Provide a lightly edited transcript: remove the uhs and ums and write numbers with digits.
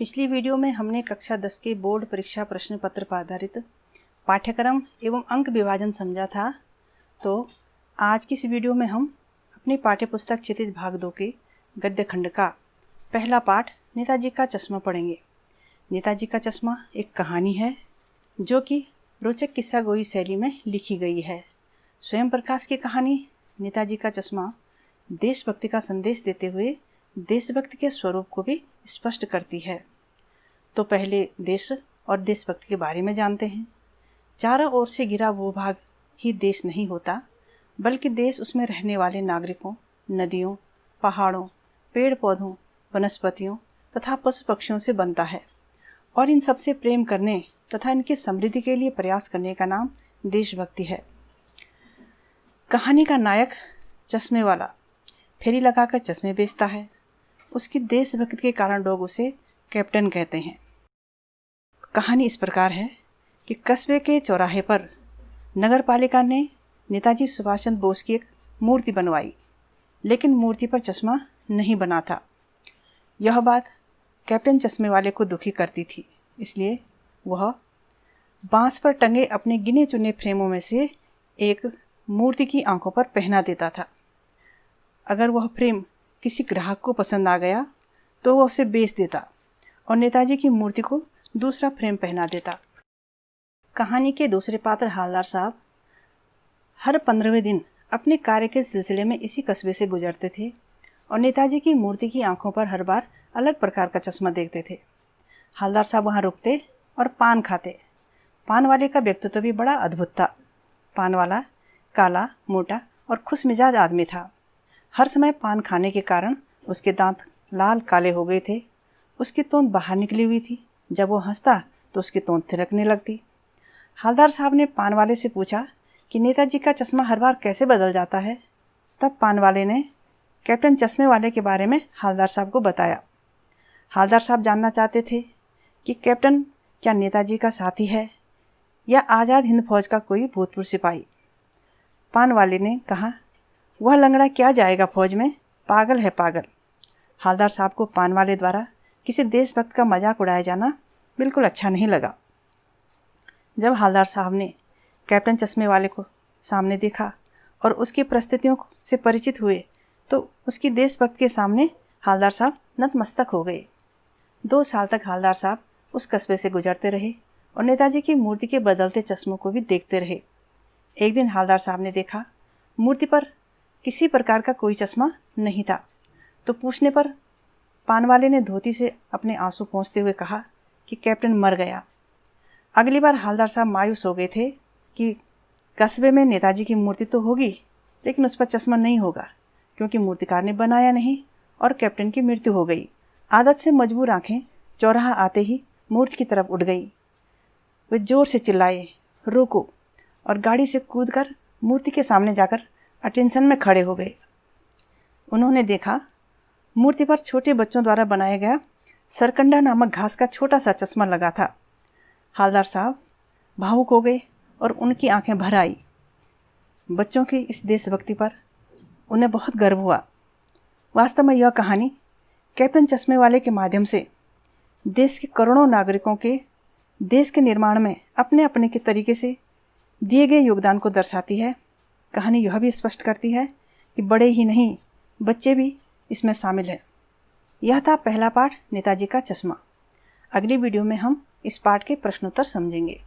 पिछली वीडियो में हमने कक्षा 10 के बोर्ड परीक्षा प्रश्न पत्र पर आधारित पाठ्यक्रम एवं अंक विभाजन समझा था। तो आज की इस वीडियो में हम अपनी पाठ्यपुस्तक क्षितिज भाग 2 के गद्य खंड का पहला पाठ नेताजी का चश्मा पढ़ेंगे। नेताजी का चश्मा एक कहानी है जो कि रोचक किस्सा गोई शैली में लिखी गई है। स्वयं प्रकाश की कहानी नेताजी का चश्मा देशभक्ति का संदेश देते हुए देशभक्ति के स्वरूप को भी स्पष्ट करती है। तो पहले देश और देशभक्ति के बारे में जानते हैं। चारों ओर से घिरा वो भाग ही देश नहीं होता, बल्कि देश उसमें रहने वाले नागरिकों, नदियों, पहाड़ों, पेड़ पौधों, वनस्पतियों तथा पशु पक्षियों से बनता है। और इन सबसे प्रेम करने तथा इनकी समृद्धि के लिए प्रयास करने का नाम देशभक्ति है। कहानी का नायक चश्मे वाला फेरी लगाकर चश्मे बेचता है। उसकी देशभक्ति के कारण लोग उसे कैप्टन कहते हैं। कहानी इस प्रकार है कि कस्बे के चौराहे पर नगर पालिका ने नेताजी सुभाष चंद्र बोस की एक मूर्ति बनवाई, लेकिन मूर्ति पर चश्मा नहीं बना था। यह बात कैप्टन चश्मे वाले को दुखी करती थी, इसलिए वह बांस पर टंगे अपने गिने चुने फ्रेमों में से एक मूर्ति की आंखों पर पहना देता था। अगर वह फ्रेम किसी ग्राहक को पसंद आ गया तो वह उसे बेच देता और नेताजी की मूर्ति को दूसरा फ्रेम पहना देता। कहानी के दूसरे पात्र हालदार साहब हर 15वें दिन अपने कार्य के सिलसिले में इसी कस्बे से गुजरते थे और नेताजी की मूर्ति की आंखों पर हर बार अलग प्रकार का चश्मा देखते थे। हालदार साहब वहाँ रुकते और पान खाते। पान वाले का व्यक्तित्व भी बड़ा अद्भुत था। पान वाला काला, मोटा और खुश मिजाज आदमी था। हर समय पान खाने के कारण उसके दांत लाल काले हो गए थे। उसकी तोंद बाहर निकली हुई थी। जब वो हंसता तो उसकी तोंद थिरकने लगती। हालदार साहब ने पान वाले से पूछा कि नेताजी का चश्मा हर बार कैसे बदल जाता है। तब पान वाले ने कैप्टन चश्मे वाले के बारे में हालदार साहब को बताया। हालदार साहब जानना चाहते थे कि कैप्टन क्या नेताजी का साथी है या आज़ाद हिंद फौज का कोई भूतपूर्व सिपाही। पान वाले ने कहा, वह लंगड़ा क्या जाएगा फौज में, पागल है पागल। हालदार साहब को पान वाले द्वारा किसी देशभक्त का मजाक उड़ाया जाना बिल्कुल अच्छा नहीं लगा। जब हालदार साहब ने कैप्टन चश्मे वाले को सामने देखा और उसकी परिस्थितियों से परिचित हुए तो उसकी देशभक्ति के सामने हालदार साहब नतमस्तक हो गए। 2 साल तक हालदार साहब उस कस्बे से गुजरते रहे और नेताजी की मूर्ति के बदलते चश्मों को भी देखते रहे। एक दिन हालदार साहब ने देखा मूर्ति पर किसी प्रकार का कोई चश्मा नहीं था। तो पूछने पर पान वाले ने धोती से अपने आंसू पोंछते हुए कहा कि कैप्टन मर गया। अगली बार हालदार साहब मायूस हो गए थे कि कस्बे में नेताजी की मूर्ति तो होगी, लेकिन उस पर चश्मा नहीं होगा, क्योंकि मूर्तिकार ने बनाया नहीं और कैप्टन की मृत्यु हो गई। आदत से मजबूर आंखें चौराहा आते ही मूर्ति की तरफ उठ गई। वे जोर से चिल्लाए, रोको, और गाड़ी से कूदकर मूर्ति के सामने जाकर अटेंशन में खड़े हो गए। उन्होंने देखा मूर्ति पर छोटे बच्चों द्वारा बनाया गया सरकंडा नामक घास का छोटा सा चश्मा लगा था। हालदार साहब भावुक हो गए और उनकी आंखें भर आई। बच्चों की इस देशभक्ति पर उन्हें बहुत गर्व हुआ। वास्तव में यह कहानी कैप्टन चश्मे वाले के माध्यम से देश के करोड़ों नागरिकों के देश के निर्माण में अपने अपने के तरीके से दिए गए योगदान को दर्शाती है। कहानी यह भी स्पष्ट करती है कि बड़े ही नहीं, बच्चे भी इसमें शामिल हैं। यह था पहला पाठ नेताजी का चश्मा। अगली वीडियो में हम इस पाठ के प्रश्नोत्तर समझेंगे।